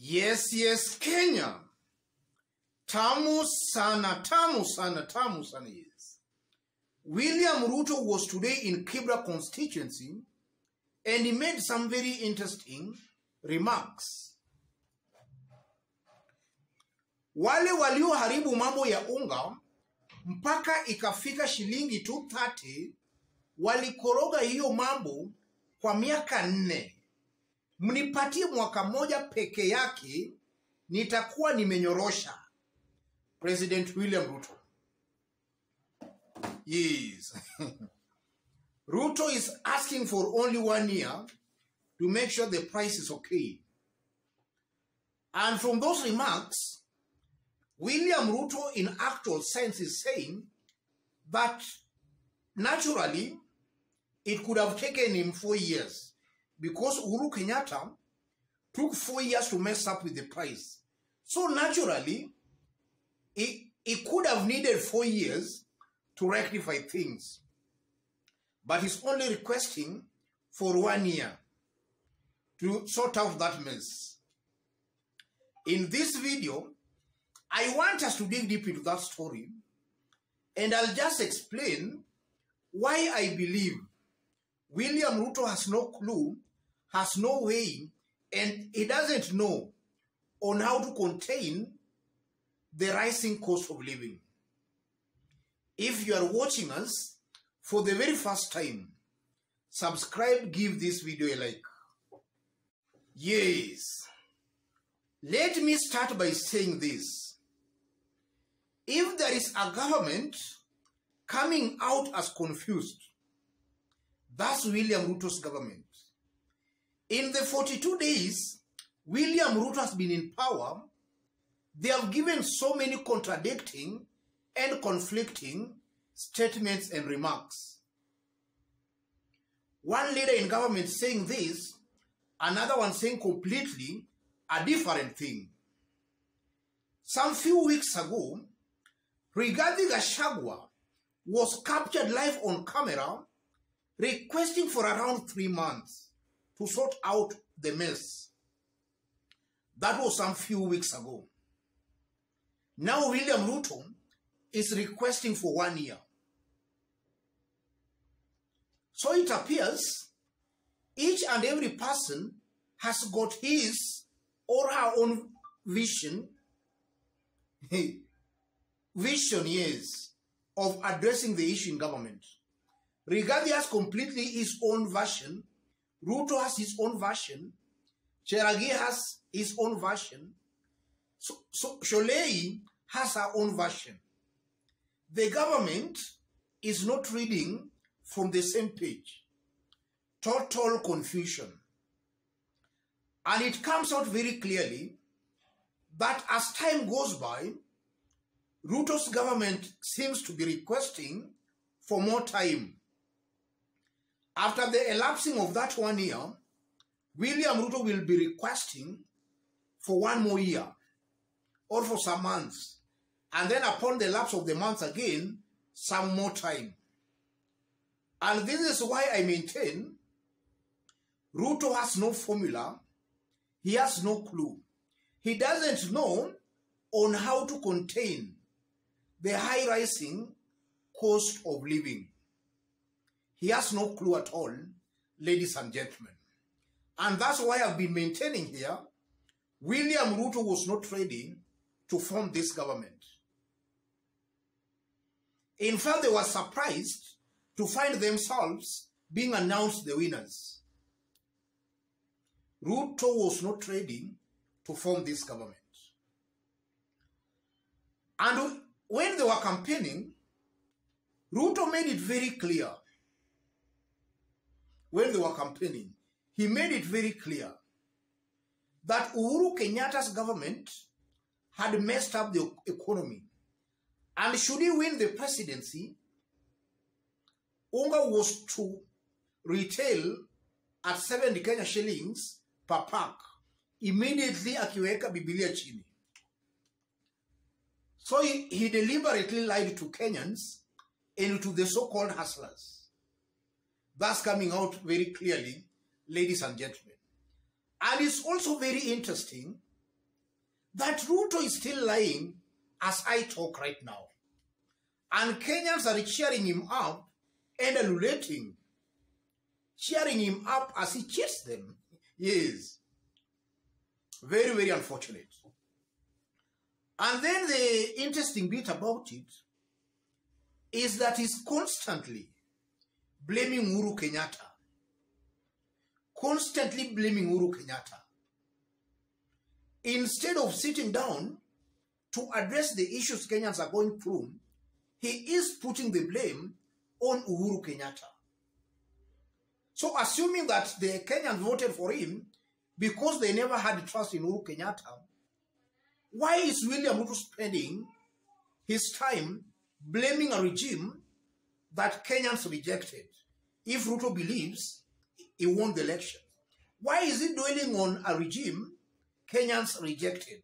Yes, Kenya. Tamu sana, yes. William Ruto was today in Kibra constituency and he made some very interesting remarks. Wale walioharibu mambo ya unga mpaka ikafika shilingi 230 walikoroga hiyo mambo kwa miaka 4. Mnipatie mwaka moja peke yake nitakuwa nimenyorosha. President William Ruto. Yes. Ruto is asking for only 1 year to make sure the price is okay. And from those remarks, William Ruto in actual sense is saying that naturally it could have taken him 4 years because Uhuru Kenyatta took 4 years to mess up with the price. So naturally, he could have needed 4 years to rectify things. But he's only requesting for 1 year to sort out that mess. In this video, I want us to dig deep into that story, and I'll just explain why I believe William Ruto has no clue, has no way, and he doesn't know on how to contain the rising cost of living. If you are watching us for the very first time, subscribe, give this video a like. Yes. Let me start by saying this. If there is a government coming out as confused, that's William Ruto's government. In the 42 days William Ruto has been in power, they have given so many contradicting and conflicting statements and remarks. One leader in government saying this, another one saying completely a different thing. Some few weeks ago, Rigathi Gachagua was captured live on camera requesting for around 3 months to sort out the mess. That was some few weeks ago. Now William Ruto is requesting for 1 year. So it appears each and every person has got his or her own vision, yes, of addressing the issue in government. Rigathi has completely his own version. Ruto has his own version. Cheragi has his own version. So Sholei has her own version. The government is not reading from the same page. Total confusion. And it comes out very clearly that as time goes by, Ruto's government seems to be requesting for more time. After the elapsing of that 1 year, William Ruto will be requesting for 1 more year or for some months. And then upon the lapse of the months again, some more time. And this is why I maintain Ruto has no formula. He has no clue. He doesn't know on how to contain the high rising cost of living. He has no clue at all, ladies and gentlemen. And that's why I've been maintaining here, William Ruto was not ready to form this government. In fact, they were surprised to find themselves being announced the winners. Ruto was not ready to form this government. And when they were campaigning, Ruto made it very clear. When they were campaigning, he made it very clear that Uhuru Kenyatta's government had messed up the economy. And should he win the presidency, Unga was to retail at 70 Kenya shillings per pack, immediately akiweka Biblia chini. So he deliberately lied to Kenyans and to the so-called hustlers. That's coming out very clearly, ladies and gentlemen. And it's also very interesting that Ruto is still lying as I talk right now. And Kenyans are cheering him up and emulating, cheering him up as he cheats them. Yes. Very, very unfortunate. And then the interesting bit about it is that he's constantly blaming Uhuru Kenyatta. Constantly blaming Uhuru Kenyatta. Instead of sitting down to address the issues Kenyans are going through, he is putting the blame on Uhuru Kenyatta. So assuming that the Kenyans voted for him because they never had trust in Uhuru Kenyatta, why is William Ruto spending his time blaming a regime that Kenyans rejected if Ruto believes he won the election? Why is he dwelling on a regime Kenyans rejected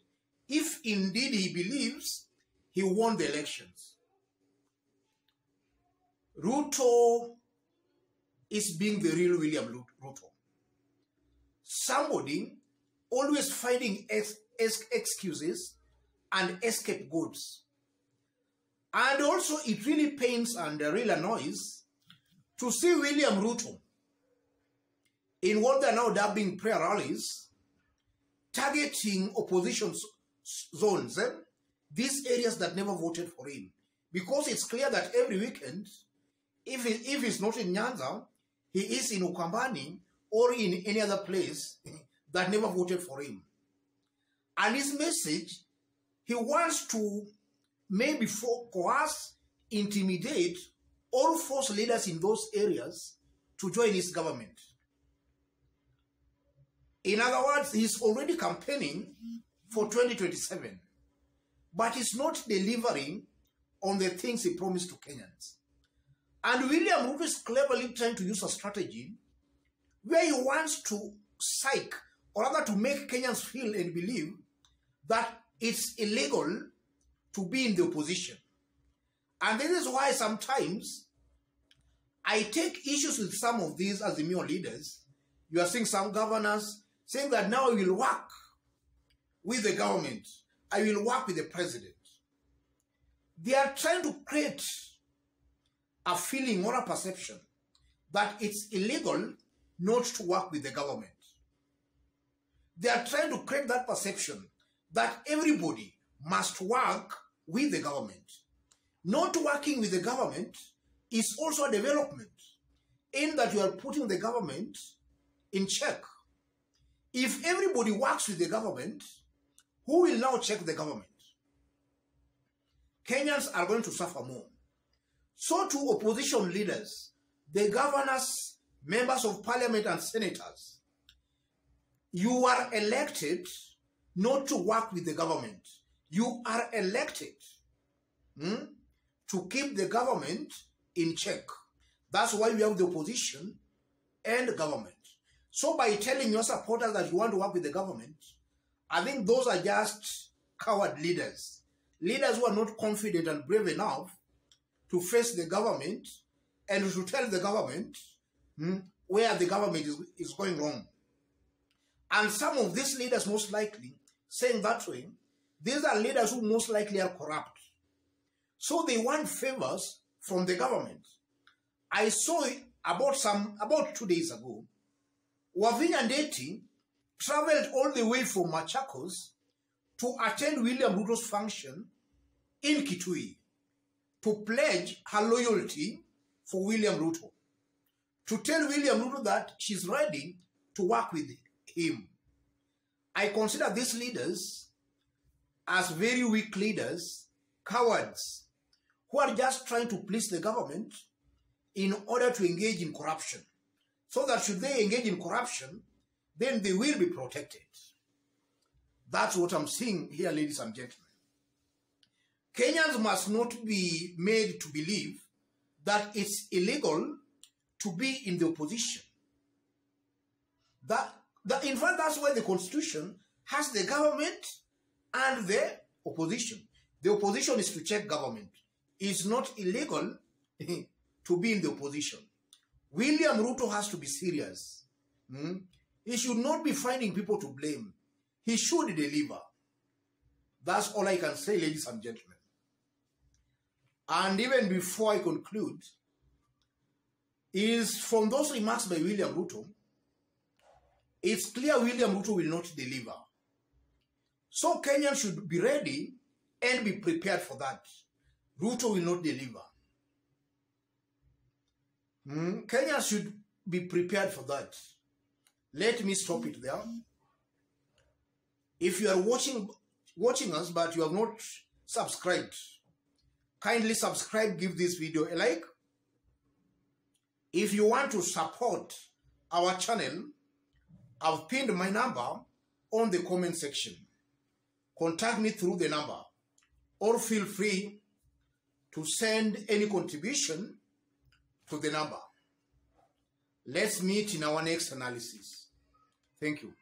if indeed he believes he won the elections? Ruto is being the real William Ruto. Somebody always finding excuses and scapegoats. And also it really pains and really annoys to see William Ruto in what they're now dubbing prayer rallies, targeting opposition zones, these areas that never voted for him. Because it's clear that every weekend, if he's not in Nyanza, he is in Ukambani or in any other place that never voted for him. And his message, he wants to maybe coerce, intimidate, or force leaders in those areas to join his government. In other words, he's already campaigning for 2027, but he's not delivering on the things he promised to Kenyans. And William Ruto is cleverly trying to use a strategy where he wants to psych, or rather to make Kenyans feel and believe that it's illegal to be in the opposition. And this is why sometimes I take issues with some of these Azimio leaders. You are seeing some governors saying that now I will work with the government. I will work with the president. They are trying to create a feeling or a perception that it's illegal not to work with the government. They are trying to create that perception that everybody must work with the government. Not working with the government is also a development in that you are putting the government in check. If everybody works with the government, who will now check the government? Kenyans are going to suffer more. So to opposition leaders, the governors, members of parliament and senators, you are elected not to work with the government. You are elected to keep the government in check. That's why we have the opposition and government. So by telling your supporters that you want to work with the government, I think those are just coward leaders. Leaders who are not confident and brave enough to face the government and to tell the government where the government is going wrong. And some of these leaders most likely, saying that way, these are leaders who most likely are corrupt. So they want favors from the government. I saw it about 2 days ago. Wavinya Ndeti traveled all the way from Machakos to attend William Ruto's function in Kitui to pledge her loyalty for William Ruto, to tell William Ruto that she's ready to work with him. I consider these leaders as very weak leaders, cowards, who are just trying to please the government in order to engage in corruption. So that should they engage in corruption, then they will be protected. That's what I'm seeing here, ladies and gentlemen. Kenyans must not be made to believe that it's illegal to be in the opposition. In fact, that's why the Constitution has the government and the opposition. The opposition is to check government. It's not illegal to be in the opposition. William Ruto has to be serious. He should not be finding people to blame. He should deliver. That's all I can say, ladies and gentlemen. And even before I conclude, is from those remarks by William Ruto, it's clear William Ruto will not deliver. So Kenyans should be ready and be prepared for that. Ruto will not deliver. Kenyans should be prepared for that. Let me stop it there. If you are watching us but you have not subscribed, kindly subscribe, give this video a like. If you want to support our channel, I've pinned my number on the comment section. Contact me through the number, or feel free to send any contribution to the number. Let's meet in our next analysis. Thank you.